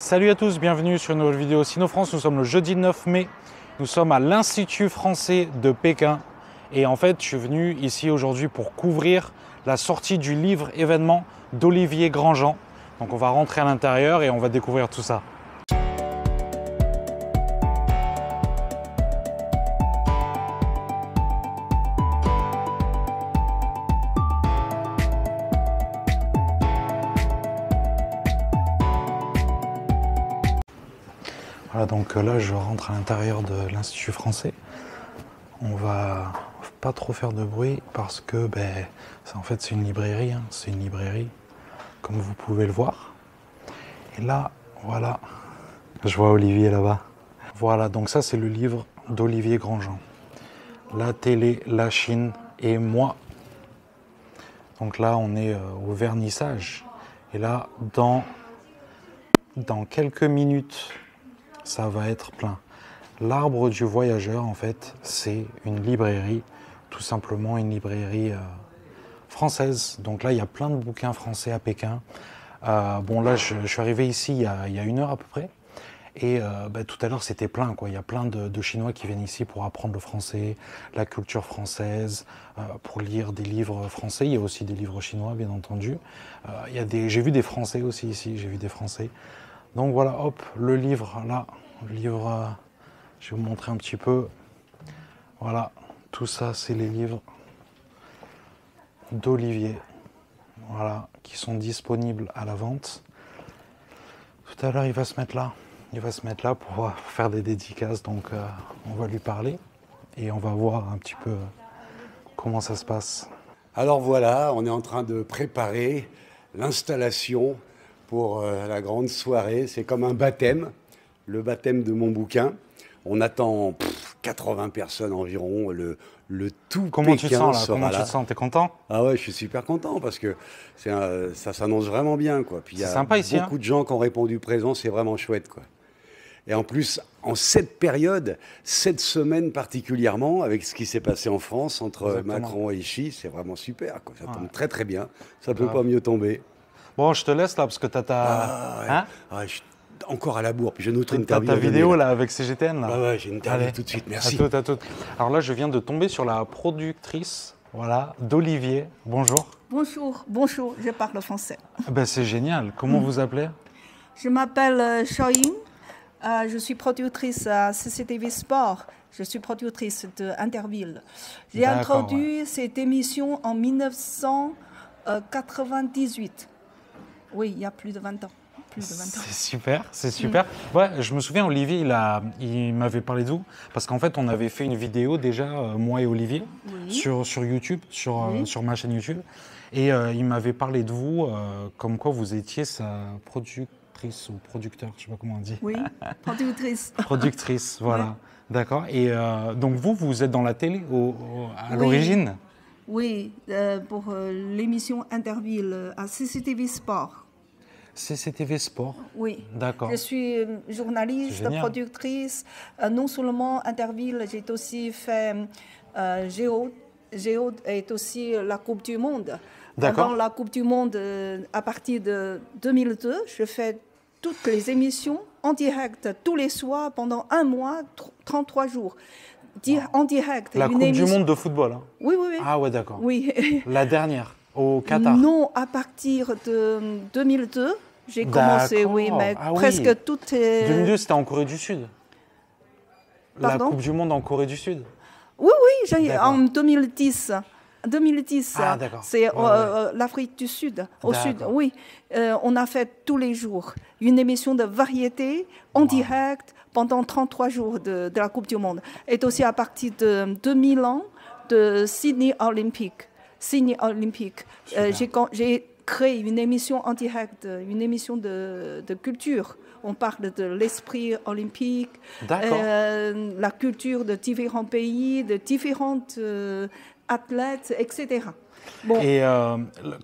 Salut à tous, bienvenue sur une nouvelle vidéo Sino-France. Nous sommes le jeudi 9 mai. Nous sommes à l'Institut français de Pékin. Et en fait, je suis venu ici aujourd'hui pour couvrir la sortie du livre événement d'Olivier Grandjean. Donc on va rentrer à l'intérieur et on va découvrir tout ça. Voilà, donc là je rentre à l'intérieur de l'Institut français. On va pas trop faire de bruit parce que en fait c'est une librairie, c'est une librairie comme vous pouvez le voir. Et là, voilà, je vois Olivier là-bas. Voilà, donc ça c'est le livre d'Olivier Grandjean. La télé, la Chine et moi. Donc là on est au vernissage. Et là, dans quelques minutes, ça va être plein. L'Arbre du Voyageur, en fait, c'est une librairie, tout simplement une librairie française. Donc là, il y a plein de bouquins français à Pékin. Bon, là, je suis arrivé ici il y a une heure à peu près. Et tout à l'heure, c'était plein, quoi. Il y a plein de Chinois qui viennent ici pour apprendre le français, la culture française, pour lire des livres français. Il y a aussi des livres chinois, bien entendu. J'ai vu des Français aussi ici, j'ai vu des Français. Donc voilà, hop, le livre, là, je vais vous montrer un petit peu. Voilà, tout ça, c'est les livres d'Olivier, voilà, qui sont disponibles à la vente. Tout à l'heure, il va se mettre là pour faire des dédicaces, donc on va lui parler et on va voir un petit peu comment ça se passe. Alors voilà, on est en train de préparer l'installation pour la grande soirée. C'est comme un baptême, le baptême de mon bouquin. On attend 80 personnes environ, le tout Comment Pékin tu te sens là? sera Comment là. tu te sens? T'es content? Ah ouais, je suis super content parce que ça s'annonce vraiment bien, quoi. Puis il y a sympa ici, beaucoup de gens qui ont répondu présent, c'est vraiment chouette, quoi. Et en plus, en cette période, cette semaine particulièrement, avec ce qui s'est passé en France entre Exactement. Macron et Xi, c'est vraiment super, quoi. Ça tombe Ouais. très très bien, ça peut Grave. pas mieux tomber. Bon, je te laisse là parce que t'as ta... Ah, ouais. Hein? Ah, je suis encore à la bourre, puis j'ai une autre T'as interview. ta à donner, vidéo là. là avec CGTN là. Ah ouais, j'ai une interview Allez, tout de suite, merci. à toute. Alors là, je viens de tomber sur la productrice, voilà, d'Olivier. Bonjour. Bonjour, je parle français. C'est génial. Comment vous appelez? Je m'appelle Xiaoying, je suis productrice à CCTV Sport, je suis productrice de Interville. J'ai D'accord, introduit cette émission en 1998. Oui, il y a plus de 20 ans. C'est super, c'est super. Ouais, je me souviens, Olivier, il m'avait parlé de vous, parce qu'en fait, on avait fait une vidéo déjà, moi et Olivier, Oui. sur YouTube, sur ma chaîne YouTube, et il m'avait parlé de vous, comme quoi vous étiez sa productrice ou producteur, je sais pas comment on dit. Oui, productrice. Productrice, voilà. Ouais. D'accord. Et donc vous êtes dans la télé à Oui. l'origine? Oui, pour l'émission Interville à CCTV Sport. CCTV Sport. Oui, D'accord. je suis C'est journaliste, génial. productrice. Non seulement Interville, j'ai aussi fait Géo est aussi la Coupe du Monde. D'accord. Pendant la Coupe du Monde, à partir de 2002, je fais toutes les émissions en direct, tous les soirs, pendant un mois, 33 jours. En direct. La une Coupe du émission- Monde de football. Hein. Oui, oui, oui. Ah ouais, d'accord. Oui. La dernière, au Qatar. Non, à partir de 2002, j'ai commencé, D'accord. oui, mais Ah oui. presque tout est... 2002, c'était en Corée du Sud. Pardon? La Coupe du Monde en Corée du Sud. Oui, oui, D'accord. en 2010. 2010, Ah, d'accord. c'est Ouais, l'Afrique du Sud. Au Sud, D'accord. oui. On a fait tous les jours une émission de variété en direct pendant 33 jours de la Coupe du Monde. Et aussi à partir de 2000 ans de Sydney Olympic. J'ai créé une émission en direct, une émission de culture. On parle de l'esprit olympique, D'accord. la culture de différents pays, de différentes athlètes, etc. Bon, Et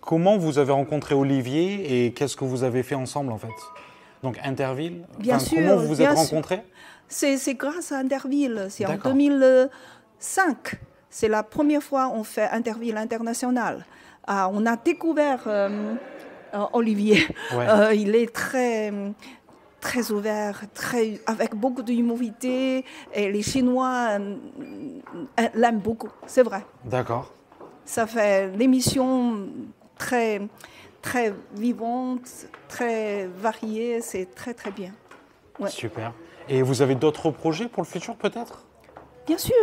comment vous avez rencontré Olivier et qu'est-ce que vous avez fait ensemble en fait? Donc Interville. Bien sûr, Comment vous vous êtes bien sûr. rencontrés? c'est grâce à Interville. C'est en D'accord. 2005. C'est la première fois qu'on fait Interville international. On a découvert Olivier. Ouais. Il est très très ouvert, avec beaucoup d'humilité. Et les Chinois l'aiment beaucoup, c'est vrai. D'accord. Ça fait l'émission très, très vivante, très variée. C'est très, très bien. Ouais. Super. Et vous avez d'autres projets pour le futur peut-être? Bien sûr,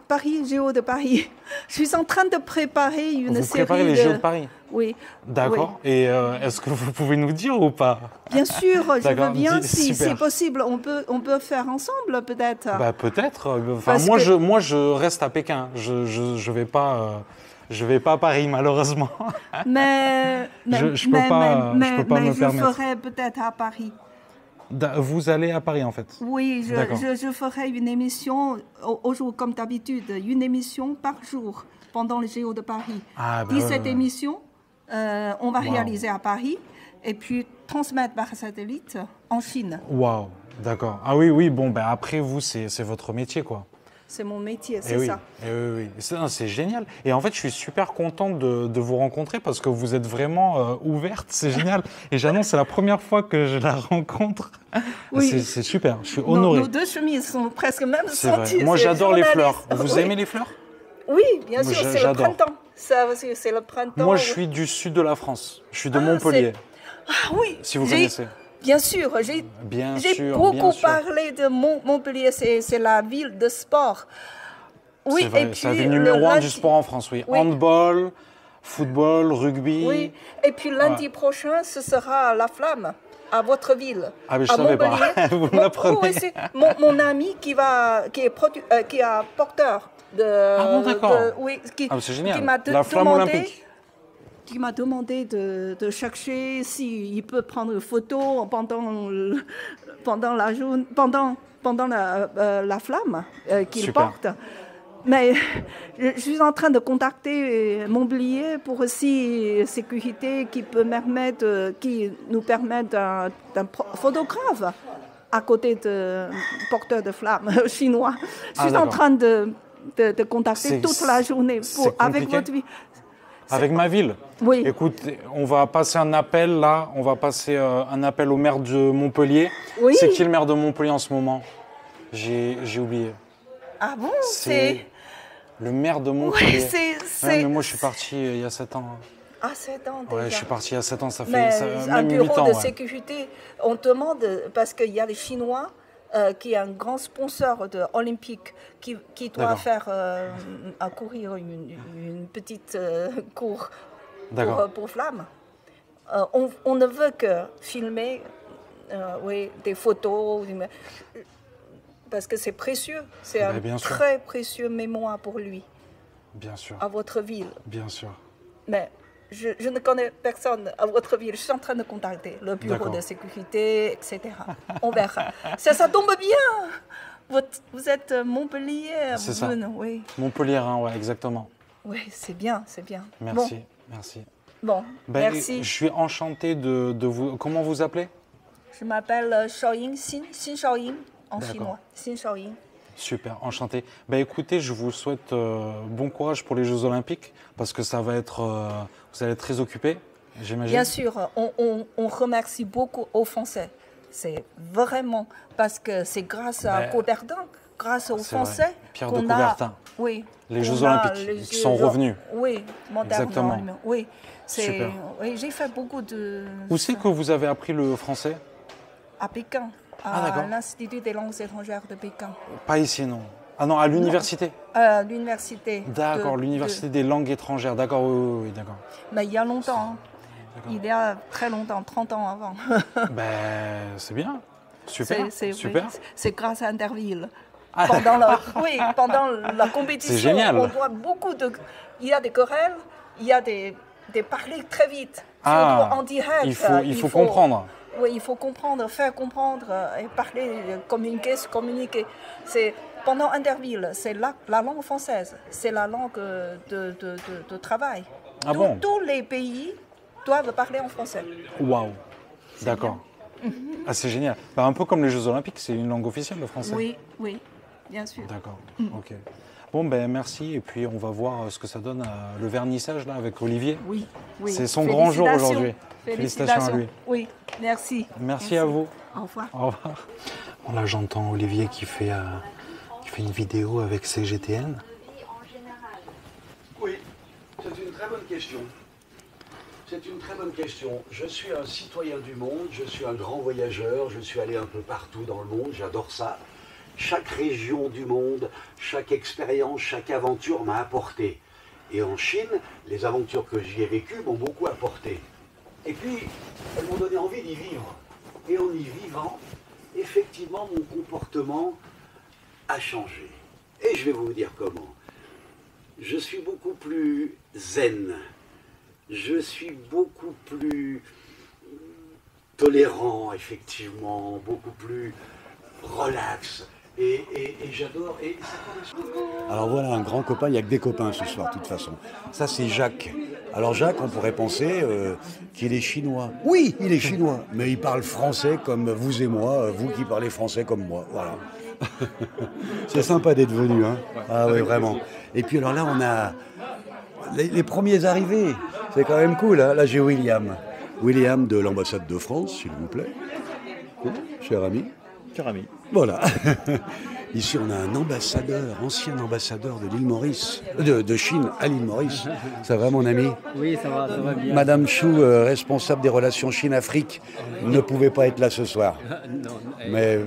Paris, Géo de Paris. Je suis en train de préparer une série. Vous préparez les Géos de Paris? Oui. D'accord. Oui. Et est-ce que vous pouvez nous dire ou pas? Bien sûr, je veux bien, si super. c'est possible, on peut faire ensemble peut-être. Bah, peut-être. Enfin, moi, je reste à Pékin. Je vais pas à Paris malheureusement. Mais je peux pas me permettre. Je ferai peut-être à Paris. Vous allez à Paris en fait? Oui, je ferai une émission au jour comme d'habitude, une émission par jour pendant le Géo de Paris. Ah, bah, 17 émissions, on va réaliser à Paris et puis transmettre par satellite en Chine. Waouh, d'accord. Ah oui, bon, ben après vous, c'est votre métier quoi. C'est mon métier, c'est ça. Oui. C'est génial. Et en fait, je suis super contente de vous rencontrer parce que vous êtes vraiment ouverte. C'est génial. Et j'annonce, c'est la première fois que je la rencontre. Oui. C'est super. Je suis honoré. Nos deux chemises sont presque même C'est sorties. vrai. Moi, j'adore les fleurs. Vous aimez les fleurs? Oui, bien sûr. C'est le printemps. C'est le printemps. Moi, je suis du sud de la France. Je suis de Montpellier. Ah oui. Si vous connaissez. Bien sûr, j'ai beaucoup parlé de Montpellier, c'est la ville de sport. Oui, c'est vrai, et puis c'est la ville numéro 1 du sport en France, oui. Handball, football, rugby. Oui, et puis lundi prochain, ce sera la flamme à votre ville. Ah, mais je ne savais pas. Vous me l'apprenez. Oui, c'est mon ami qui est porteur de. Ah bon, d'accord. Oui, c'est génial. La flamme olympique. Qui m'a demandé de chercher s'il peut prendre une photo pendant la flamme qu'il porte. Mais je suis en train de contacter Montpellier pour aussi sécurité qui nous permettent d'un photographe à côté de porteur de flamme chinois. Je suis en train de contacter toute la journée avec votre vie. Avec ma ville? Oui. Écoute, on va passer un appel là, on va passer un appel au maire de Montpellier. Oui. C'est qui le maire de Montpellier en ce moment? J'ai oublié. Ah bon? C'est le maire de Montpellier. Oui, mais moi je suis parti il y a 7 ans. Ah, 7 ans déjà. Ouais, je suis parti il y a 7 ans, ça fait un même 8 bureau ans. de sécurité, on demande, parce qu'il y a les Chinois qui est un grand sponsor de olympique qui doit faire courir une petite cour pour flamme. On ne veut que filmer des photos, parce que c'est précieux. C'est un très précieux mémoire pour lui. Bien sûr. À votre ville. Bien sûr. Mais je ne connais personne à votre ville. Je suis en train de contacter le bureau de sécurité, etc. On verra. Ça tombe bien. Vous êtes Montpellier. C'est ça. Oui. Montpellier, ouais, exactement. Oui, c'est bien, c'est bien. Merci, merci. Bon, merci. Je suis enchanté de vous... Comment vous appelez? Je m'appelle Shaoying, Xin Shaoying en chinois. Xin Shaoying. Super, enchanté. Écoutez, je vous souhaite bon courage pour les Jeux Olympiques parce que ça va être, vous allez être très occupés, j'imagine. Bien sûr, on remercie beaucoup aux Français. C'est vraiment parce que c'est grâce à Coubertin, grâce aux Français Pierre de Coubertin. Oui. Les Jeux Olympiques qui sont revenus. Oui, modernement. Exactement. Oui, super. Oui, j'ai fait beaucoup de. Où c'est que vous avez appris le français? À Pékin. À l'Institut des langues étrangères de Pékin. Pas ici, non. Ah non, à l'université. L'université. D'accord, l'université des langues étrangères. D'accord, oui, d'accord. Mais il y a longtemps. Il y a très longtemps, 30 ans avant. C'est bien. Super. Super. C'est grâce à Interville. Pendant la compétition, c'est génial. On voit beaucoup de. Il y a des querelles, il y a des parler très vite. En direct. Il faut comprendre. Oui, il faut comprendre, faire comprendre et parler, communiquer. C'est pendant Interville, c'est la langue française, c'est la langue de travail. Ah bon? Tous les pays doivent parler en français. Waouh, d'accord. Ah, c'est génial. Un peu comme les Jeux Olympiques, c'est une langue officielle, le français. Oui, bien sûr. D'accord, ok. Bon, merci. Et puis, on va voir ce que ça donne le vernissage là, avec Olivier. Oui. C'est son grand jour aujourd'hui. Félicitations à lui. Oui, merci. Merci à vous. Au revoir. Au revoir. Bon, là, j'entends Olivier qui fait une vidéo avec CGTN. Oui, c'est une très bonne question. C'est une très bonne question. Je suis un citoyen du monde, je suis un grand voyageur, je suis allé un peu partout dans le monde, j'adore ça. Chaque région du monde, chaque expérience, chaque aventure m'a apporté. Et en Chine, les aventures que j'y ai vécues m'ont beaucoup apporté. Et puis, elles m'ont donné envie d'y vivre. Et en y vivant, effectivement, mon comportement a changé. Et je vais vous dire comment. Je suis beaucoup plus zen. Je suis beaucoup plus tolérant, effectivement, beaucoup plus relax. Et j'adore. Alors voilà, un grand copain, il n'y a que des copains ce soir, de toute façon. Ça, c'est Jacques. Alors Jacques, on pourrait penser qu'il est chinois. Oui, il est chinois, mais il parle français comme vous et moi, vous qui parlez français comme moi. Voilà. C'est sympa d'être venu, hein. Ah oui, vraiment. Et puis alors là, on a les premiers arrivés. C'est quand même cool, hein. Là, j'ai William. William de l'ambassade de France, s'il vous plaît. Cher ami. Cher ami. Voilà. Ici, on a un ambassadeur, ancien ambassadeur de l'île Maurice, de Chine à l'île Maurice. Ça va, mon ami? Oui, ça va bien. Madame Chou, responsable des relations Chine-Afrique, ne pouvait pas être là ce soir. Non, Mais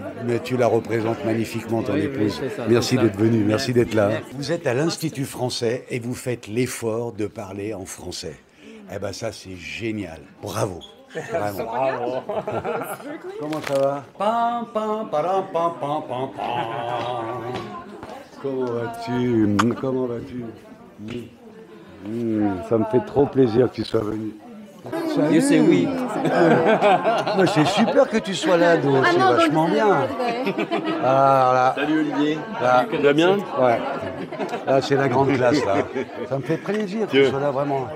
tu la représentes magnifiquement, ton oui, épouse. c'est ça, Merci c'est ça. d'être venu, merci d'être là. Vous êtes à l'Institut français et vous faites l'effort de parler en français. Eh ben ça, c'est génial. Bravo. Vraiment. Bravo. Comment ça va? Pam, pam, param, pam, pam, pam, pam. Comment vas-tu? Comment vas-tu? Ça me fait trop plaisir que tu sois venu. Dieu sait oui. Mais c'est super que tu sois là, Do. C'est vachement bien. Ah, là. Salut Olivier. Là. Tu vas bien? Ouais. Là, c'est la grande classe, là. Ça me fait plaisir que tu sois là, vraiment.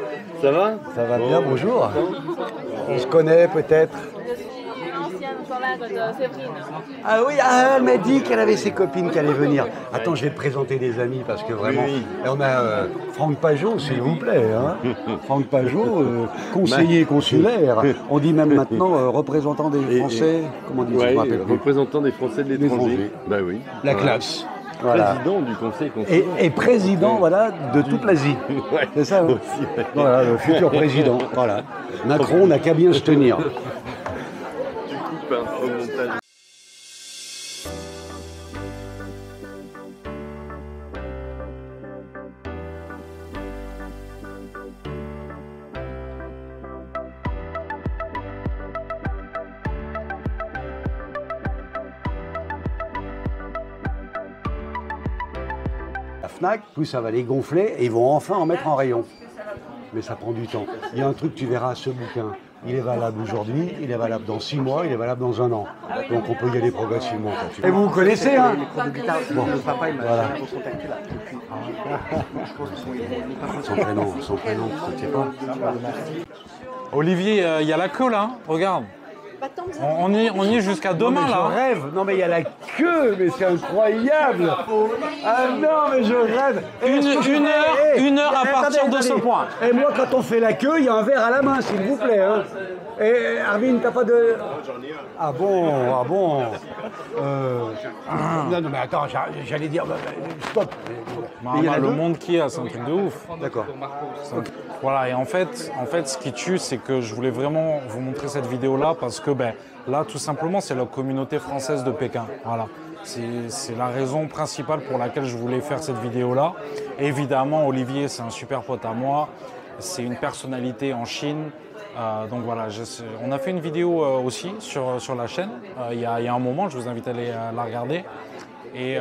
Ça va? Ça va bien, bonjour. On se connaît peut-être? Ancienne collègue de Séverine. Ah oui, elle m'a dit qu'elle avait ses copines qui allaient venir. Attends, je vais te présenter des amis parce que vraiment... Oui. Et on a Franck Pajot, s'il vous plaît. Hein. Franck Pajot, conseiller consulaire. On dit même maintenant représentant des Français. Comment on dit? Ouais, Je me rappelle plus. représentant des Français de l'étranger. Bah oui. La classe. Voilà. Président du Conseil consulaire. Et président, voilà, de toute l'Asie. Ouais. C'est ça, hein? Aussi, ouais. Voilà, le futur président. Voilà. Macron n'a qu'à bien se tenir. Tu coupes au montage. La Fnac, plus ça va les gonfler et ils vont enfin en mettre en rayon. Mais ça prend du temps. Il y a un truc, tu verras, ce bouquin, il est valable aujourd'hui, il est valable dans 6 mois, il est valable dans 1 an. Donc on peut y aller progressivement. Et vous vous connaissez, hein? Bon, Le papa, il m'a voilà. recontacté là. Son prénom, je ne sais pas. Olivier, il y a la queue là, hein. Regarde. On y est jusqu'à demain Je là. rêve. Non mais il y a la queue, mais c'est incroyable. Ah non mais je rêve. Une heure à partir de ce point. Et moi quand on fait la queue, il y a un verre à la main, s'il vous plaît. Hein. Et Arvin, t'as pas de... Ah bon. Non mais attends, j'allais dire... Stop. Le monde qui a, c'est un truc de ouf. D'accord. Voilà, et en fait, ce qui tue, c'est que je voulais vraiment vous montrer cette vidéo-là parce que là, tout simplement, c'est la communauté française de Pékin. Voilà. C'est la raison principale pour laquelle je voulais faire cette vidéo-là. Évidemment, Olivier, c'est un super pote à moi. C'est une personnalité en Chine. Donc voilà, on a fait une vidéo aussi sur la chaîne. Il y a un moment, je vous invite à aller la regarder. Et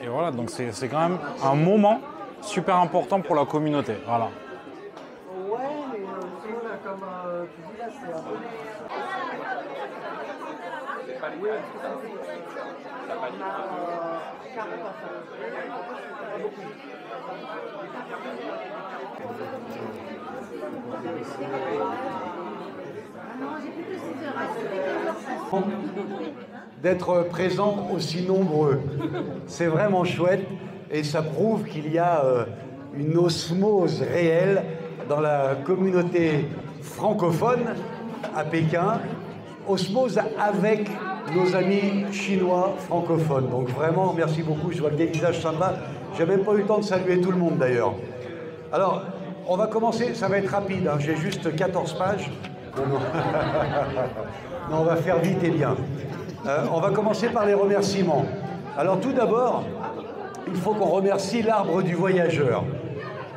voilà, donc c'est quand même un moment super important pour la communauté. Voilà. D'être présents aussi nombreux. C'est vraiment chouette et ça prouve qu'il y a une osmose réelle dans la communauté francophone à Pékin, osmose avec nos amis chinois francophones. Donc vraiment, merci beaucoup. Je vois que des visages sympas. J'ai même pas eu le temps de saluer tout le monde d'ailleurs. Alors, on va commencer, ça va être rapide, hein. J'ai juste 14 pages. Non. Non, on va faire vite et bien. On va commencer par les remerciements. Alors tout d'abord, il faut qu'on remercie l'Arbre du Voyageur.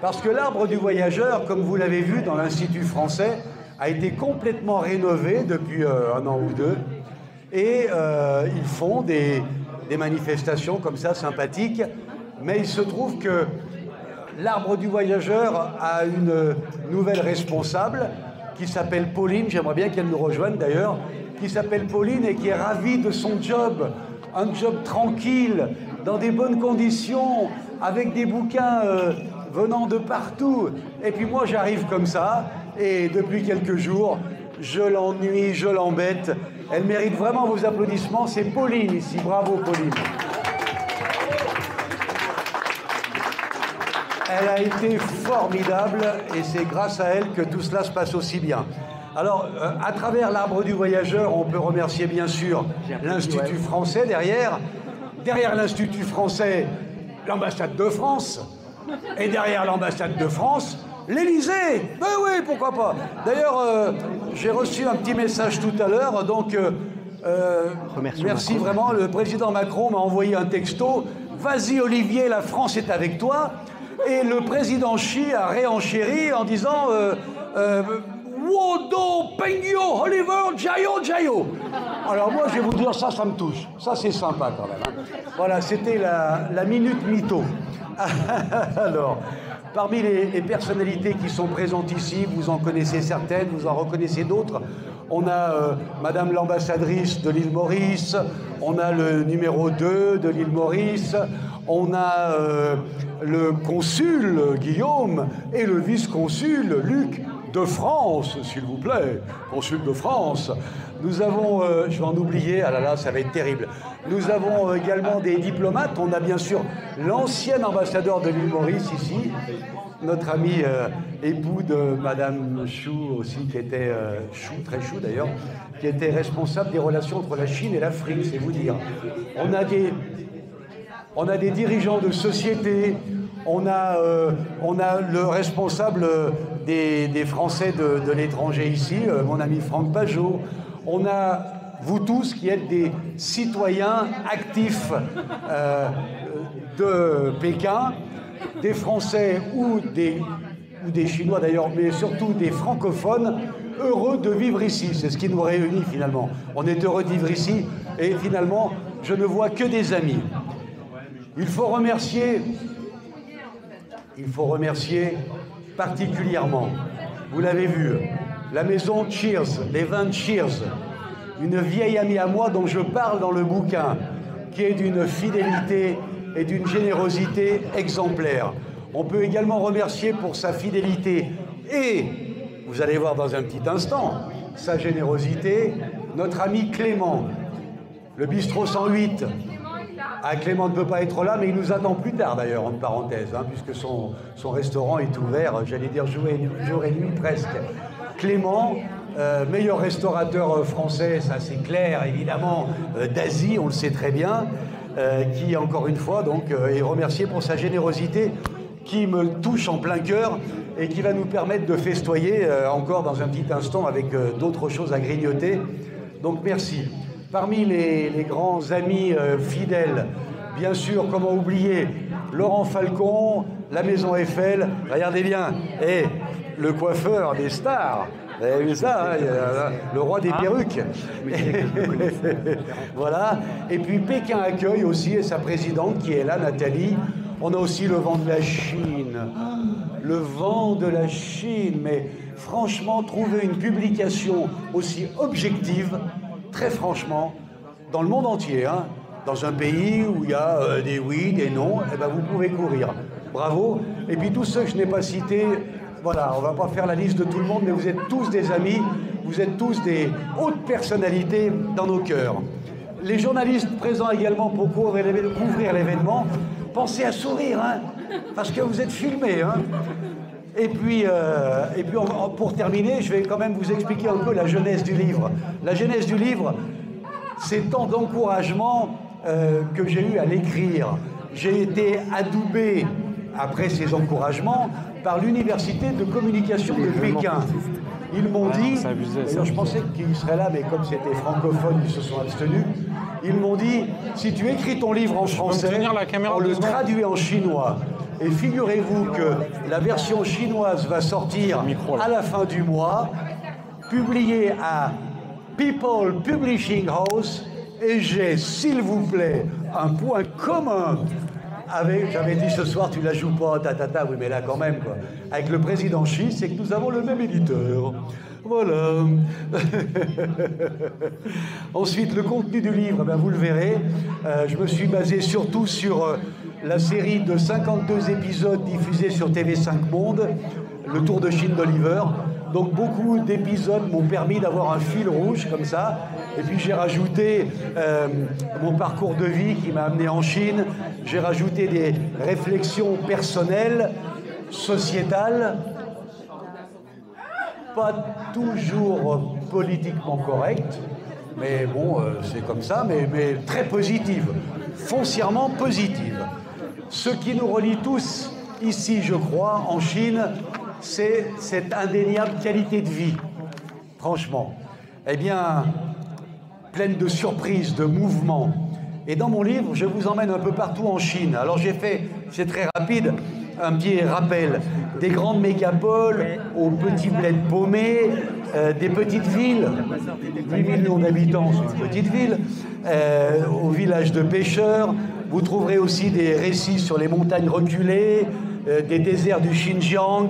Parce que l'Arbre du Voyageur, comme vous l'avez vu dans l'Institut français, a été complètement rénové depuis 1 an ou 2. Et ils font des manifestations comme ça, sympathiques. Mais il se trouve que l'Arbre du Voyageur a une nouvelle responsable qui s'appelle Pauline, j'aimerais bien qu'elle nous rejoigne d'ailleurs, qui s'appelle Pauline et qui est ravie de son job, un job tranquille, dans des bonnes conditions, avec des bouquins venant de partout. Et puis moi j'arrive comme ça, et depuis quelques jours, je l'ennuie, je l'embête. Elle mérite vraiment vos applaudissements, c'est Pauline ici, bravo Pauline. Elle a été formidable et c'est grâce à elle que tout cela se passe aussi bien. Alors, à travers l'Arbre du Voyageur, on peut remercier bien sûr l'Institut français derrière. Derrière l'Institut français, l'ambassade de France. Et derrière l'ambassade de France, l'Élysée. Ben oui, pourquoi pas. D'ailleurs, j'ai reçu un petit message tout à l'heure, donc merci vraiment. Le président Macron m'a envoyé un texto. Vas-y Olivier, la France est avec toi. Et le président Xi a réenchéri en disant Wodo, Pengyo, Oliver, Jayo, Jayo. Alors moi, je vais vous dire, ça me touche. Ça, c'est sympa quand même. Hein. Voilà, c'était la minute mytho. Alors, parmi les personnalités qui sont présentes ici, vous en connaissez certaines, vous en reconnaissez d'autres. On a Madame l'ambassadrice de l'île Maurice, on a le numéro 2 de l'île Maurice, on a le consul Guillaume et le vice-consul Luc de France, s'il vous plaît, consul de France. Nous avons, je vais en oublier, ah là là, ça va être terrible. Nous avons également des diplomates. On a bien sûr l'ancien ambassadeur de l'île Maurice ici, notre ami époux de Madame Chou aussi, qui était Chou, très Chou d'ailleurs, qui était responsable des relations entre la Chine et l'Afrique, c'est vous dire. On a des dirigeants de société, on a le responsable des Français de l'étranger ici, mon ami Franck Pajot. On a vous tous qui êtes des citoyens actifs de Pékin, des Français ou des Chinois d'ailleurs, mais surtout des francophones, heureux de vivre ici. C'est ce qui nous réunit finalement. On est heureux de vivre ici et finalement, je ne vois que des amis. Il faut remercier particulièrement, vous l'avez vu, la maison Cheers, les vins Cheers, une vieille amie à moi dont je parle dans le bouquin, qui est d'une fidélité et d'une générosité exemplaire. On peut également remercier pour sa fidélité et, vous allez voir dans un petit instant, sa générosité, notre ami Clément, le bistrot 108. Ah, Clément ne peut pas être là, mais il nous attend plus tard d'ailleurs, entre parenthèses, hein, puisque son restaurant est ouvert, j'allais dire jour et nuit presque. Clément, meilleur restaurateur français, ça c'est clair, évidemment, d'Asie, on le sait très bien, qui encore une fois donc, est remercié pour sa générosité, qui me touche en plein cœur et qui va nous permettre de festoyer encore dans un petit instant avec d'autres choses à grignoter. Donc merci. Parmi les grands amis fidèles, bien sûr, comment oublier Laurent Falcon, la Maison Eiffel, regardez bien, et le coiffeur des stars, vous avez vu ça, hein, le roi des perruques. Voilà, et puis Pékin Accueil aussi, et sa présidente qui est là, Nathalie. On a aussi le vent de la Chine, le vent de la Chine, mais franchement, trouver une publication aussi objective, très franchement, dans le monde entier, hein, dans un pays où il y a des oui, des non, eh ben vous pouvez courir. Bravo. Et puis tous ceux que je n'ai pas cités, voilà, on ne va pas faire la liste de tout le monde, mais vous êtes tous des amis, vous êtes tous des hautes personnalités dans nos cœurs. Les journalistes présents également pour couvrir l'événement, pensez à sourire, hein, parce que vous êtes filmés. Hein. Et puis pour terminer, je vais quand même vous expliquer un peu la genèse du livre. La genèse du livre, ces temps d'encouragement que j'ai eu à l'écrire. J'ai été adoubé, après ces encouragements, par l'Université de communication de Pékin. Ils m'ont dit, d'ailleurs je pensais qu'ils seraient là, mais comme c'était francophone, ils se sont abstenus. Ils m'ont dit, si tu écris ton livre en français, on le traduit en chinois. Et figurez-vous que la version chinoise va sortir à la fin du mois, publiée à People Publishing House, et j'ai, s'il vous plaît, un point commun avec, j'avais dit ce soir, tu la joues pas, oui, mais là quand même, quoi. Avec le président Xi, c'est que nous avons le même éditeur. Voilà. Ensuite, le contenu du livre, ben, vous le verrez. Je me suis basé surtout sur la série de 52 épisodes diffusés sur TV5 Monde, le Tour de Chine d'Oliver. Donc beaucoup d'épisodes m'ont permis d'avoir un fil rouge comme ça. Et puis j'ai rajouté mon parcours de vie qui m'a amené en Chine. J'ai rajouté des réflexions personnelles, sociétales, pas toujours politiquement correctes, mais bon, c'est comme ça, mais très positives, foncièrement positives. Ce qui nous relie tous ici, je crois, en Chine, c'est cette indéniable qualité de vie, franchement. Eh bien, pleine de surprises, de mouvements. Et dans mon livre, je vous emmène un peu partout en Chine. Alors j'ai fait, c'est très rapide, un petit rappel des grandes mégapoles aux petits bleds paumés, des petites villes, 8 millions d'habitants, c'est une petite ville, aux villages de pêcheurs. Vous trouverez aussi des récits sur les montagnes reculées, des déserts du Xinjiang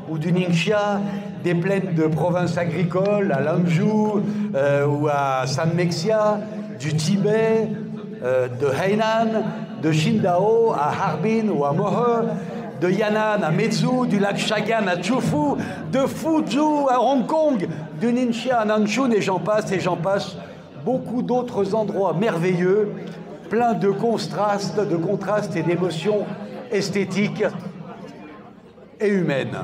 ou du Ningxia, des plaines de provinces agricoles à Lanzhou ou à Sanmexia, du Tibet, de Hainan, de Qingdao à Harbin ou à Mohe, de Yan'an à Mezhou, du lac Chagan à Chufu, de Fuzhou à Hong Kong, de Ningxia à Nanchun, et j'en passe, beaucoup d'autres endroits merveilleux, pleins de contrastes et d'émotions esthétiques et humaines.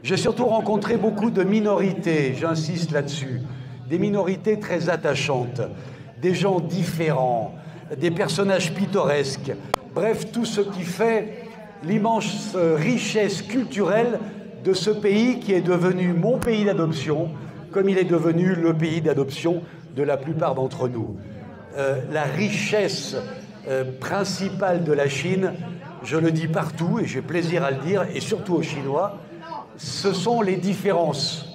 J'ai surtout rencontré beaucoup de minorités, j'insiste là-dessus, des minorités très attachantes, des gens différents, des personnages pittoresques, bref, tout ce qui fait l'immense richesse culturelle de ce pays qui est devenu mon pays d'adoption, comme il est devenu le pays d'adoption de la plupart d'entre nous. La richesse principale de la Chine, je le dis partout et j'ai plaisir à le dire, et surtout aux Chinois, ce sont les différences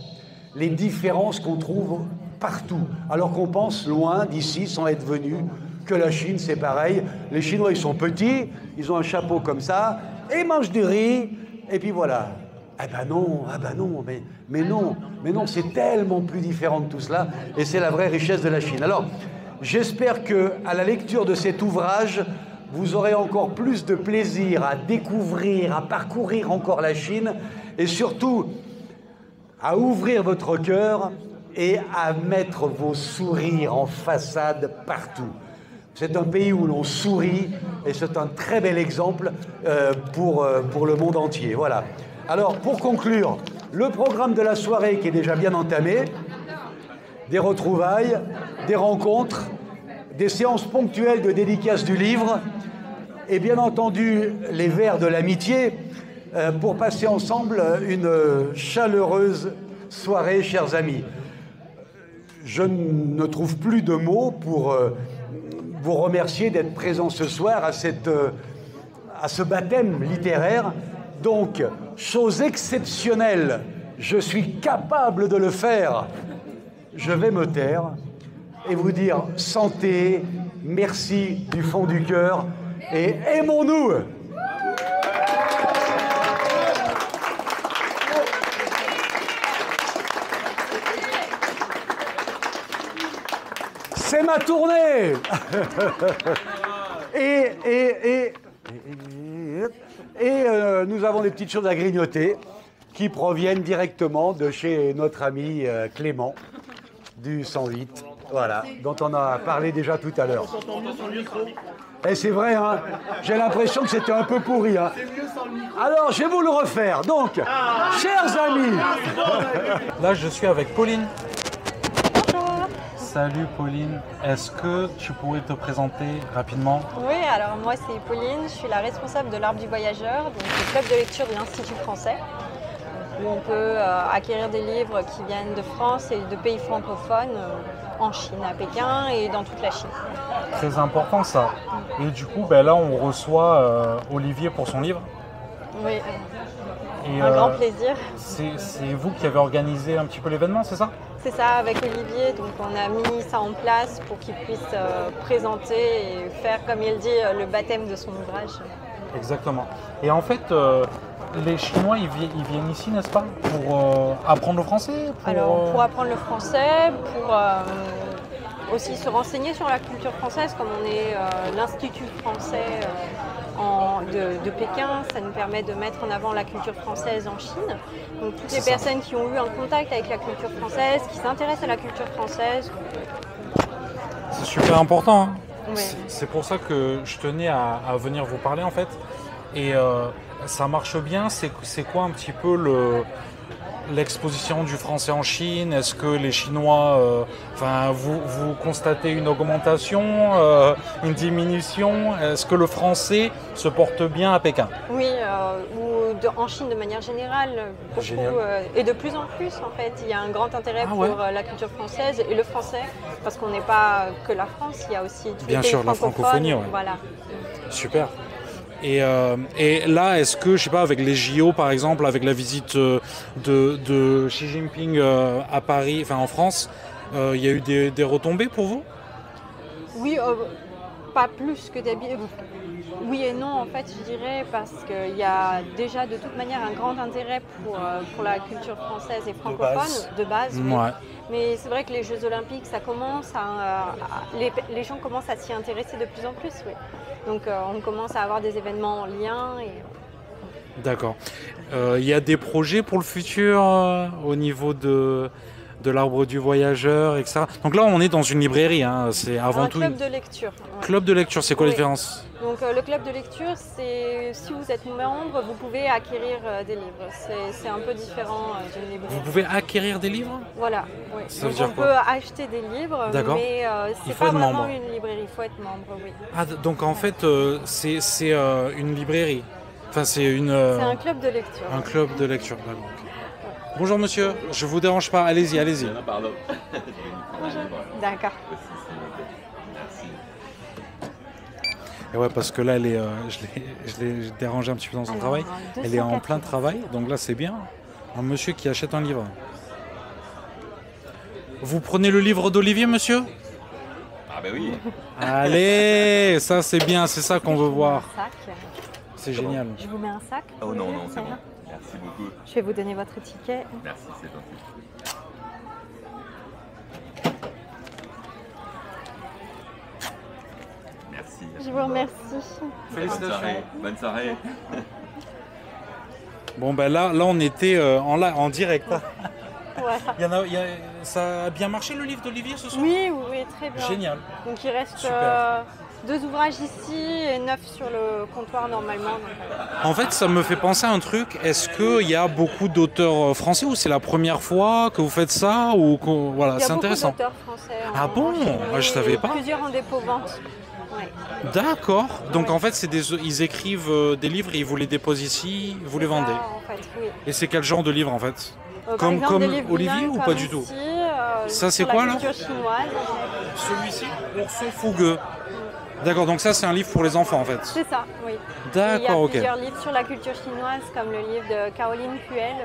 qu'on trouve partout, alors qu'on pense loin d'ici, sans être venu, que la Chine c'est pareil. Les Chinois ils sont petits, ils ont un chapeau comme ça, et ils mangent du riz, et puis voilà. Ah ben non, mais non, c'est tellement plus différent de tout cela, et c'est la vraie richesse de la Chine. Alors, j'espère qu'à la lecture de cet ouvrage, vous aurez encore plus de plaisir à découvrir, à parcourir encore la Chine, et surtout à ouvrir votre cœur et à mettre vos sourires en façade partout. C'est un pays où l'on sourit, et c'est un très bel exemple pour le monde entier. Voilà. Alors, pour conclure, le programme de la soirée qui est déjà bien entamé, des retrouvailles, des rencontres, des séances ponctuelles de dédicace du livre, et bien entendu les verres de l'amitié pour passer ensemble une chaleureuse soirée, chers amis. Je ne trouve plus de mots pour vous remercier d'être présents ce soir à ce baptême littéraire. Donc, chose exceptionnelle, je suis capable de le faire. Je vais me taire et vous dire santé, merci du fond du cœur et aimons-nous. C'est ma tournée. Et nous avons des petites choses à grignoter qui proviennent directement de chez notre ami Clément du 108, voilà, dont on a parlé déjà tout à l'heure. Et c'est vrai, hein, j'ai l'impression que c'était un peu pourri. Hein. Alors, je vais vous le refaire. Donc, chers amis... Là, je suis avec Pauline. Salut Pauline, est-ce que tu pourrais te présenter rapidement? Oui, alors moi c'est Pauline, je suis la responsable de l'Arbre du Voyageur, donc le club de lecture de l'Institut français, où on peut acquérir des livres qui viennent de France et de pays francophones, en Chine, à Pékin et dans toute la Chine. Très important ça. Et du coup, ben là on reçoit Olivier pour son livre. Oui, Et, un grand plaisir. C'est vous qui avez organisé un petit peu l'événement, c'est ça? C'est ça, avec Olivier, donc on a mis ça en place pour qu'il puisse présenter et faire, comme il dit, le baptême de son ouvrage. Exactement. Et en fait, les Chinois, ils viennent ici, n'est-ce pas, pour apprendre le français? Alors, pour apprendre le français, pour aussi se renseigner sur la culture française, comme on est l'Institut français de Pékin, ça nous permet de mettre en avant la culture française en Chine. Donc toutes les personnes qui ont eu un contact avec la culture française, qui s'intéressent à la culture française. C'est super important. Hein. Oui. C'est pour ça que je tenais à venir vous parler en fait. Et ça marche bien. C'est quoi un petit peu l'exposition du français en Chine? Est-ce que les Chinois, vous constatez une augmentation, une diminution? Est-ce que le français se porte bien à Pékin? Oui, en Chine de manière générale, beaucoup, et de plus en plus en fait. Il y a un grand intérêt pour la culture française et le français, parce qu'on n'est pas que la France, il y a aussi tous les pays sûr, la francophonie. Ouais. Voilà. Super. Et là, est-ce que, je sais pas, avec les JO par exemple, avec la visite de Xi Jinping à Paris, enfin en France, il y a eu des retombées pour vous? Oui, pas plus que d'habitude. Oui et non, en fait, je dirais, parce qu'il y a déjà de toute manière un grand intérêt pour la culture française et francophone, de base. Oui. Ouais. Mais c'est vrai que les Jeux Olympiques, ça commence les gens commencent à s'y intéresser de plus en plus. Oui. Donc on commence à avoir des événements en lien. D'accord. Il y a des projets pour le futur au niveau de l'Arbre du Voyageur, etc. Donc là, on est dans une librairie. Hein. C'est avant tout club de lecture. Ouais. Club de lecture, c'est quoi la différence? Donc le club de lecture, c'est si vous êtes membre, vous pouvez acquérir des livres. C'est un peu différent d'une librairie. Vous pouvez acquérir des livres? Voilà. Oui. Ça veut dire on peut acheter des livres, mais c'est pas vraiment une librairie. Il faut être membre, oui. Ah, donc en fait, c'est une librairie. Enfin, c'est un club de lecture. Un club de lecture. D'accord. Okay. Bonjour monsieur, je vous dérange pas. Allez-y, allez-y. Bonjour. D'accord. Et ouais, parce que là, je l'ai dérangée un petit peu dans son travail. Elle est en plein travail, donc là, c'est bien. Un monsieur qui achète un livre. Vous prenez le livre d'Olivier, monsieur? Ah ben oui. Allez, ça c'est bien, c'est ça qu'on veut voir. Sac. C'est génial. Je vous mets un sac. Oh non, c'est bon. Merci beaucoup. Je vais vous donner votre ticket. Merci, c'est gentil. Merci. Je vous remercie. Félicitations. Bonne soirée. Bon ben là on était en direct. Voilà. Ça a bien marché le livre d'Olivier ce soir? Oui, très bien. Génial. Donc il reste 2 ouvrages ici et 9 sur le comptoir normalement. En fait, ça me fait penser à un truc. Est-ce qu'il y a beaucoup d'auteurs français ou c'est la première fois que vous faites ça ou voilà, c'est intéressant. Il y a beaucoup d'auteurs français. Ah bon? Moi, je savais pas. Plusieurs en dépôt-vente. Ouais. D'accord. Donc en fait, ils écrivent des livres et ils vous les déposent ici, vous les vendez. En fait, oui. Et c'est quel genre de livre en fait? Comme Olivier ou pas du tout? Ça c'est quoi là? Celui-ci, Ourson Fougueux. D'accord, donc ça c'est un livre pour les enfants en fait. C'est ça, oui. D'accord, ok. Il y a plusieurs livres sur la culture chinoise, comme le livre de Caroline Puel.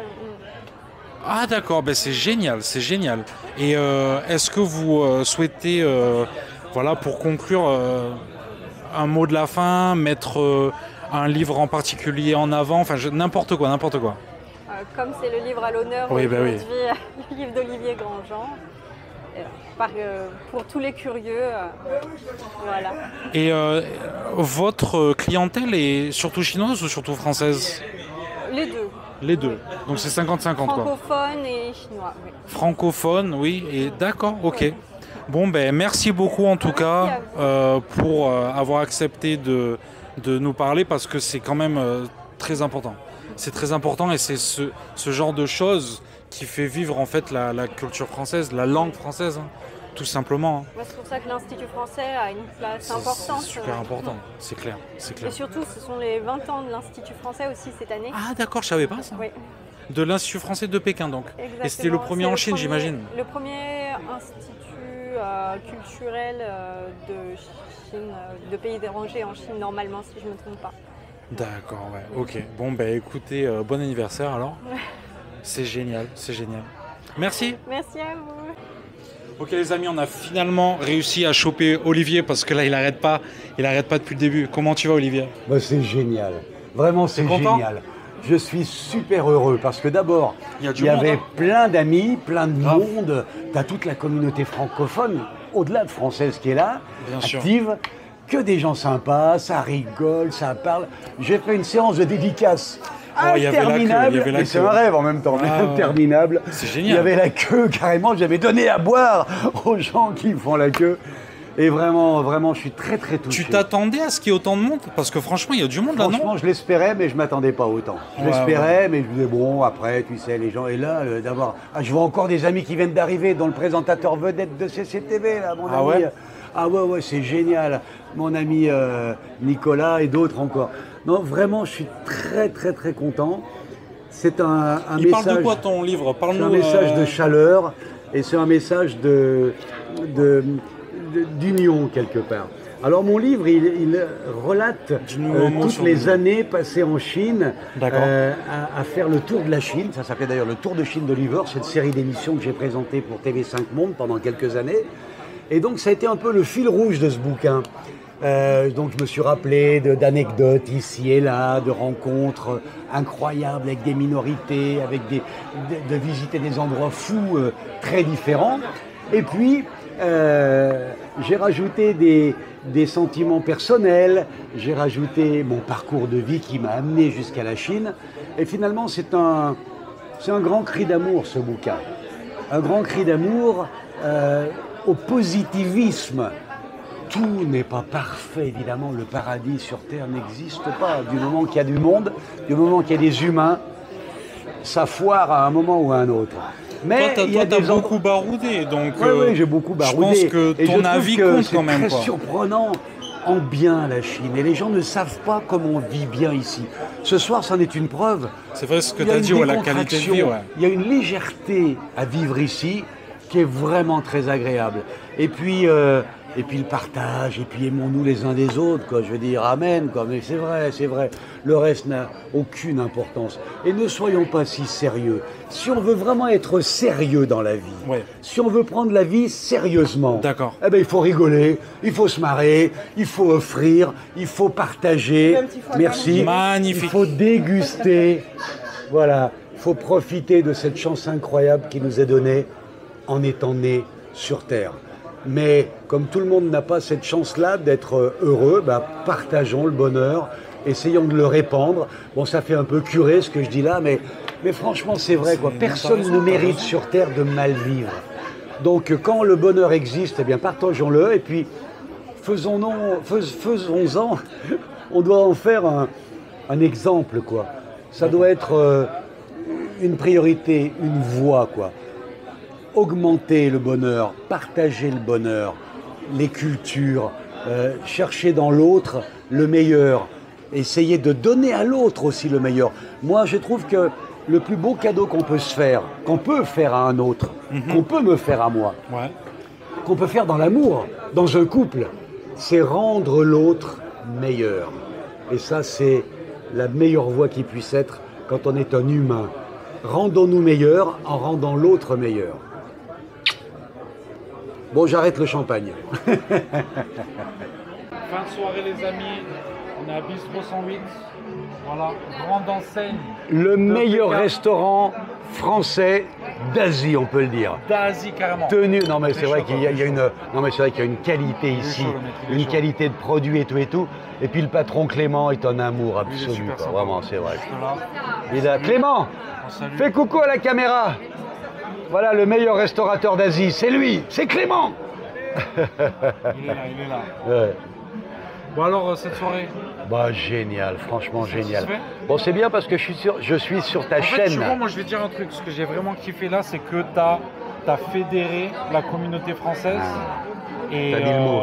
Ah d'accord, ben c'est génial, c'est génial. Et est-ce que vous souhaitez, pour conclure, un mot de la fin, mettre un livre en particulier en avant, enfin n'importe quoi. Comme c'est le livre à l'honneur aujourd'hui, le livre d'Olivier Grandjean. Pour tous les curieux, voilà. Et votre clientèle est surtout chinoise ou surtout française? Les deux. Les deux. Donc c'est 50-50 quoi. Francophone et chinois, oui. Francophone, oui. Et d'accord, ok. Oui. Bon ben merci beaucoup en tout cas pour avoir accepté de nous parler parce que c'est quand même très important. C'est très important et c'est ce genre de choses qui fait vivre en fait la culture française, la langue française, hein, tout simplement. Hein. Moi, c'est pour ça que l'Institut français a une place importante. C'est super important, c'est clair, c'est clair. Et surtout, ce sont les 20 ans de l'Institut français aussi cette année. Ah d'accord, je savais pas ça. Oui. De l'Institut français de Pékin donc. Exactement. Et c'était le premier en Chine, j'imagine. Le premier institut culturel de Chine, de pays dérangés en Chine normalement, si je ne me trompe pas. D'accord, ouais, ok. Bon, bah écoutez, bon anniversaire alors. C'est génial, c'est génial. Merci. Merci à vous. Ok les amis, on a finalement réussi à choper Olivier parce que là il arrête pas depuis le début. Comment tu vas Olivier? Bah, c'est génial, vraiment c'est génial. Je suis super heureux parce que d'abord, il y avait plein d'amis, plein de monde. Tu as toute la communauté francophone, au-delà de française qui est là, active. Que des gens sympas, ça rigole, ça parle. J'ai fait une séance de dédicace interminable, et c'est un rêve en même temps, interminable. C'est génial. Il y avait la queue carrément, j'avais donné à boire aux gens qui font la queue. Et vraiment, vraiment, je suis très très touché. Tu t'attendais à ce qu'il y ait autant de monde? Parce que franchement, il y a du monde là, non? Franchement, je l'espérais, mais je ne m'attendais pas autant. Je l'espérais, mais je me disais, bon, après, tu sais, les gens... Et là, d'avoir... Ah, je vois encore des amis qui viennent d'arriver, dont le présentateur vedette de CCTV, là, mon ami. Ouais. Ah ouais, c'est génial. Mon ami Nicolas et d'autres encore. Non, vraiment, je suis très très très content. C'est un message... Il parle de quoi ton livre? C'est un message de chaleur et c'est un message d'union quelque part. Alors mon livre, il relate toutes les années passées en Chine à faire le tour de la Chine. Ça s'appelait d'ailleurs le Tour de Chine d'Oliver, cette série d'émissions que j'ai présentée pour TV5 Monde pendant quelques années. Et donc ça a été un peu le fil rouge de ce bouquin. Donc je me suis rappelé d'anecdotes ici et là, de rencontres incroyables avec des minorités, avec de visiter des endroits fous très différents. Et puis j'ai rajouté des sentiments personnels, j'ai rajouté mon parcours de vie qui m'a amené jusqu'à la Chine. Et finalement c'est un grand cri d'amour ce bouquin. Un grand cri d'amour au positivisme. Tout n'est pas parfait, évidemment, le paradis sur Terre n'existe pas. Du moment qu'il y a du monde, du moment qu'il y a des humains, ça foire à un moment ou à un autre. Mais toi, tu as beaucoup baroudé, donc oui, j'ai beaucoup baroudé. Je pense que ton avis compte quand même. C'est très surprenant en bien la Chine, et les gens ne savent pas comment on vit bien ici. Ce soir, c'en est une preuve. C'est vrai ce que tu as dit, la qualité de vie. Il y a une légèreté à vivre ici qui est vraiment très agréable. Et puis le partage, et puis aimons-nous les uns des autres, quoi. Je veux dire, amen, quoi. Mais c'est vrai. Le reste n'a aucune importance. Et ne soyons pas si sérieux. Si on veut vraiment être sérieux dans la vie, si on veut prendre la vie sérieusement, eh ben, il faut rigoler, il faut se marrer, il faut offrir, il faut partager. Merci. Magnifique. Il faut déguster. Voilà. Il faut profiter de cette chance incroyable qui nous est donnée en étant né sur Terre. Mais comme tout le monde n'a pas cette chance-là d'être heureux, partageons le bonheur, essayons de le répandre. Bon, ça fait un peu curé ce que je dis là, mais franchement c'est vrai, quoi. Personne ne mérite sur Terre de mal vivre. Donc quand le bonheur existe, eh bien partageons-le et puis faisons-en, on doit en faire un exemple, quoi. Ça doit être une priorité, une voie, quoi. Augmenter le bonheur, partager le bonheur, les cultures, chercher dans l'autre le meilleur, essayer de donner à l'autre aussi le meilleur. Moi, je trouve que le plus beau cadeau qu'on peut se faire, qu'on peut faire à un autre, qu'on peut me faire à moi, qu'on peut faire dans l'amour, dans un couple, c'est rendre l'autre meilleur. Et ça, c'est la meilleure voie qui puisse être quand on est un humain. Rendons-nous meilleurs en rendant l'autre meilleur. Bon, j'arrête le champagne. Fin de soirée, les amis. On est à Bistro 108. Voilà, grande enseigne. Le meilleur restaurant français d'Asie, on peut le dire. D'Asie, carrément. Tenu. Non, mais c'est vrai qu'il y a une. Non, mais c'est vrai qu'il y a une qualité ici, une qualité de produit et tout. Et puis le patron Clément est un amour absolu. Vraiment, c'est vrai. Il a... Clément, fais coucou à la caméra. Voilà le meilleur restaurateur d'Asie, c'est lui, c'est Clément. Il est là. Ouais. Bon alors, cette soirée génial, franchement génial. Bon, c'est bien parce que je suis sur ta chaîne. Tu vois, moi je vais te dire un truc, ce que j'ai vraiment kiffé là, c'est que tu as tu as fédéré la communauté française. Et T'as dit le mot.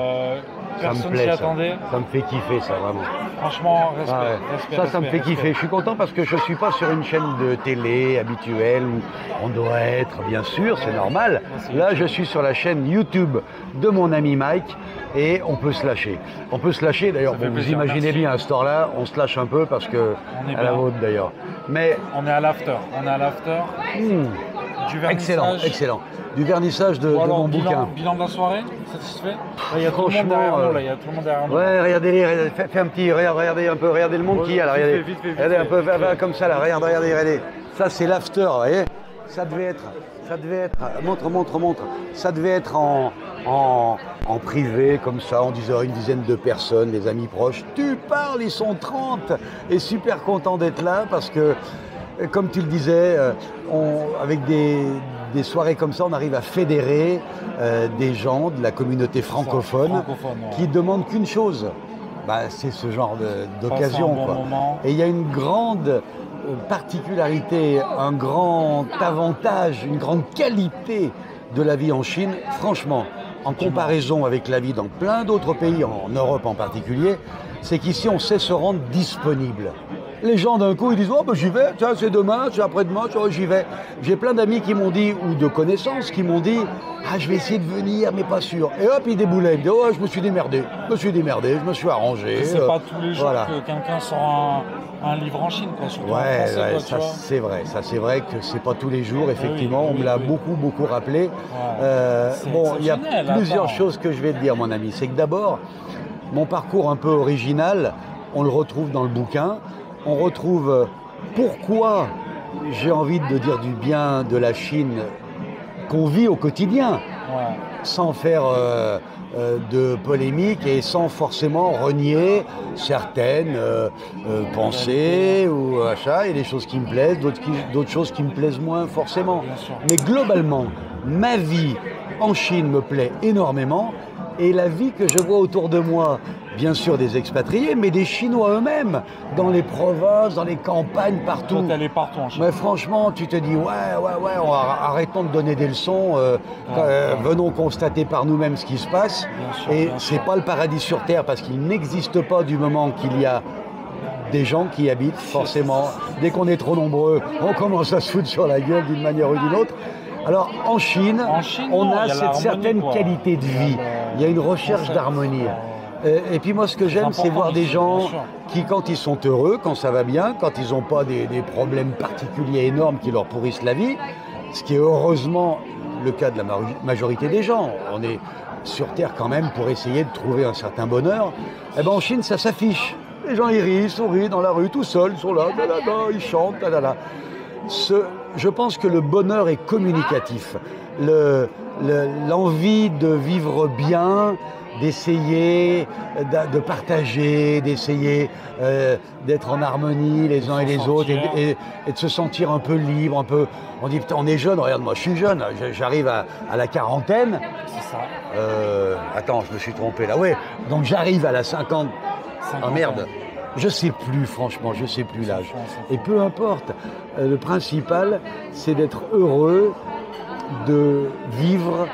Ça me personne plaît, s'y ça. attendait. Ça me fait kiffer, ça, vraiment. Franchement, respect. Ah ouais. respect, Ça me respect, fait kiffer. respect. Je suis content parce que je ne suis pas sur une chaîne de télé habituelle où on doit être, bien sûr, c'est normal. Là, je suis sur la chaîne YouTube de mon ami Mike et on peut se lâcher. On peut se lâcher, d'ailleurs, Ça fait vous plaisir, imaginez merci. bien à ce temps-là, on se lâche un peu parce que, On est à la bien. vôtre d'ailleurs. Mais, On est à l'after. On est à l'after. Du excellent, vernissage. excellent. Du vernissage de Ou alors, mon bouquin. bilan de la soirée, satisfait. Là, il y a tout le monde Franchement, derrière nous. Là, il y a tout le monde derrière nous. Ouais, regardez, fais un petit, regardez un peu, regardez le monde qu'il y a là, vite regardez, fait, vite fait, vite regardez un fait, peu, vite fait. comme ça là, regardez. Ça c'est l'after, vous voyez. Ça devait être, montre. Ça devait être en privé comme ça, on disait une dizaine de personnes, les amis proches. Tu parles, ils sont 30 et super contents d'être là parce que, comme tu le disais, avec des soirées comme ça, on arrive à fédérer des gens de la communauté francophone ouais. qui demandent qu'une chose. Bah, c'est ce genre d'occasion. Passer un bon moment. Et il y a une grande particularité, un grand avantage, une grande qualité de la vie en Chine, franchement, en comparaison avec la vie dans plein d'autres pays, en Europe en particulier, c'est qu'ici on sait se rendre disponible. Les gens d'un coup ils disent « Oh ben j'y vais, tiens c'est demain, c'est après-demain, j'y vais ». J'ai plein d'amis qui m'ont dit, ou de connaissances qui m'ont dit « Ah je vais essayer de venir mais pas sûr ». Et hop ils déboulaient, ils me disent « Oh je me suis démerdé, je me suis arrangé ». C'est pas tous les jours voilà. que quelqu'un sort un livre en Chine, quoi, surtout en Ouais, français, quoi, tu ça vois. c'est vrai. Ça c'est vrai que c'est pas tous les jours. Effectivement, Oui, on me l'a oui. beaucoup rappelé. C'est Bon, il y a exceptionnel, plusieurs attends. choses que je vais te dire, mon ami. C'est que d'abord, mon parcours un peu original, on le retrouve dans le bouquin. On retrouve pourquoi j'ai envie de dire du bien de la Chine qu'on vit au quotidien, Ouais. sans faire de polémique et sans forcément renier certaines pensées ou achats. Il y a des choses qui me plaisent, d'autres choses qui me plaisent moins forcément. Bien sûr. Mais globalement, ma vie en Chine me plaît énormément et la vie que je vois autour de moi, bien sûr des expatriés, mais des Chinois eux-mêmes, dans les provinces, dans les campagnes, partout. Toi, t'es allé partout en Chine. Mais franchement, tu te dis, arrêtons de donner des leçons, venons constater par nous-mêmes ce qui se passe. sûr, Et bien c'est sûr. pas le paradis sur Terre parce qu'il n'existe pas du moment qu'il y a des gens qui y habitent, forcément. Dès qu'on est trop nombreux, on commence à se foutre sur la gueule d'une manière ou d'une autre. Alors en Chine, on non, a il y a cette l'harmonie, certaine quoi. qualité de vie. Il y a une recherche concept, d'harmonie. Et puis moi, ce que j'aime, c'est important voir des ici, gens bien sûr. qui, quand ils sont heureux, quand ça va bien, quand ils n'ont pas des problèmes particuliers énormes qui leur pourrissent la vie, ce qui est heureusement le cas de la majorité des gens. On est sur Terre quand même pour essayer de trouver un certain bonheur. Eh ben en Chine, ça s'affiche. Les gens, ils rient, ils sourient dans la rue, tout seuls, ils sont là, ils chantent, je pense que le bonheur est communicatif. L'envie de vivre bien, d'essayer de partager, d'essayer d'être en harmonie les uns et les autres et de se sentir un peu libre, un peu. On dit putain, on est jeune, regarde moi, je suis jeune, j'arrive à la quarantaine. C'est ça. Attends, je me suis trompé là. Ouais, donc j'arrive à la 50. Ah merde. Je sais plus, franchement, je sais plus l'âge. Et peu importe, le principal, c'est d'être heureux, de vivre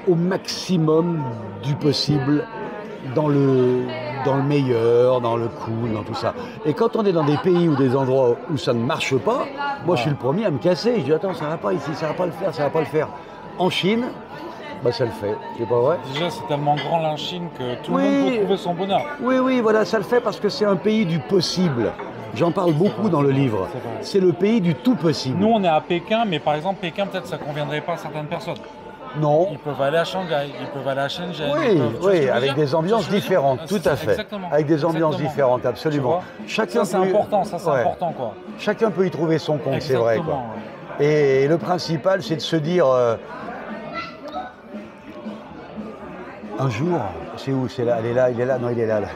au maximum du possible dans le meilleur, dans le cool, dans tout ça. Et quand on est dans des pays ou des endroits où ça ne marche pas, moi je suis le premier à me casser. Je dis attends, ça va pas ici, ça va pas le faire, ça va pas le faire. En Chine, bah ça le fait, c'est pas vrai? Déjà, c'est tellement grand la Chine que tout le monde peut trouver son bonheur. Oui, voilà, ça le fait parce que c'est un pays du possible. J'en parle beaucoup dans le livre. C'est le pays du tout possible. Nous, on est à Pékin, mais par exemple, Pékin, peut-être ça conviendrait pas à certaines personnes. Non. Ils peuvent aller à Shanghai, ils peuvent aller à Shenzhen. Oui, avec des ambiances différentes, tout à fait. Exactement. Avec des ambiances Exactement. différentes, absolument. Ça, c'est important, important, quoi. Chacun peut y trouver son compte, c'est vrai, quoi. Ouais. Et le principal, c'est de se dire, un jour, c'est où? C'est là, elle est là, il est là, non, il est là, là.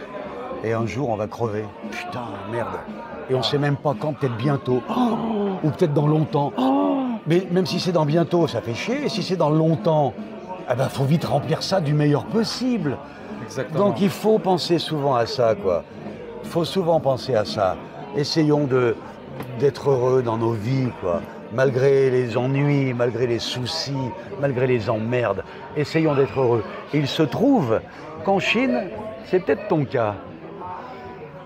Et un jour, on va crever. Putain, merde. Et on ne sait même pas quand, peut-être bientôt. Ou peut-être dans longtemps. Mais même si c'est dans bientôt, ça fait chier. Et si c'est dans longtemps, eh ben, faut vite remplir ça du meilleur possible. Exactement. Donc il faut penser souvent à ça, quoi. Il faut souvent penser à ça. Essayons d'être heureux dans nos vies, quoi. malgré les ennuis, malgré les soucis, malgré les emmerdes, essayons d'être heureux. Et il se trouve qu'en Chine, c'est peut-être ton cas.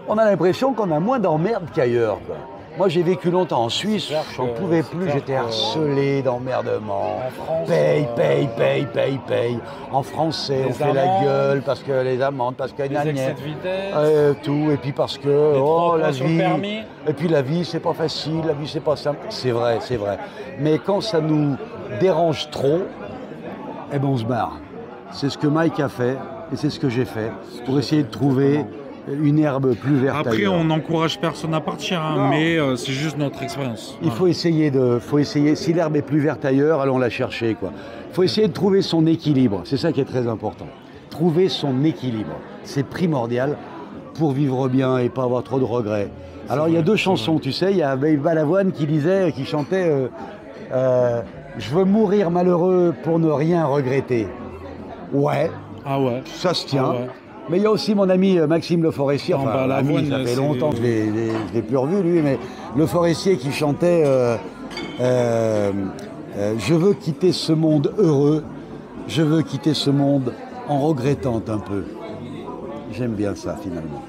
On a l'impression qu'on a moins d'emmerdes qu'ailleurs, quoi. Moi, j'ai vécu longtemps en Suisse, j'en pouvais plus, j'étais harcelé d'emmerdements. Paye. En français, on fait la gueule parce que les amendes, parce que Les excès de vitesse. tout, et puis parce que la sur le vie. permis. Et puis la vie, c'est pas facile, la vie, c'est pas simple. C'est vrai. Mais quand ça nous dérange trop, eh ben on se barre. C'est ce que Mike a fait, et c'est ce que j'ai fait, pour essayer de trouver une herbe plus verte. Après, ailleurs. on n'encourage personne à partir, hein, mais c'est juste notre expérience. Il faut essayer, si l'herbe est plus verte ailleurs, allons la chercher, quoi. Il faut essayer de trouver son équilibre, c'est ça qui est très important. Trouver son équilibre, c'est primordial pour vivre bien et pas avoir trop de regrets. Alors il y a deux chansons, tu sais, il y a Babe Balavoine qui chantait je veux mourir malheureux pour ne rien regretter. Ouais, Ah ouais. ça se tient. Ah ouais. Mais il y a aussi mon ami Maxime Le Forestier, Non, bah, l'ami, Lavoine, ça fait c'est- longtemps que je l'ai plus revu lui, mais Le Forestier qui chantait je veux quitter ce monde heureux, je veux quitter ce monde en regrettant un peu. J'aime bien ça finalement.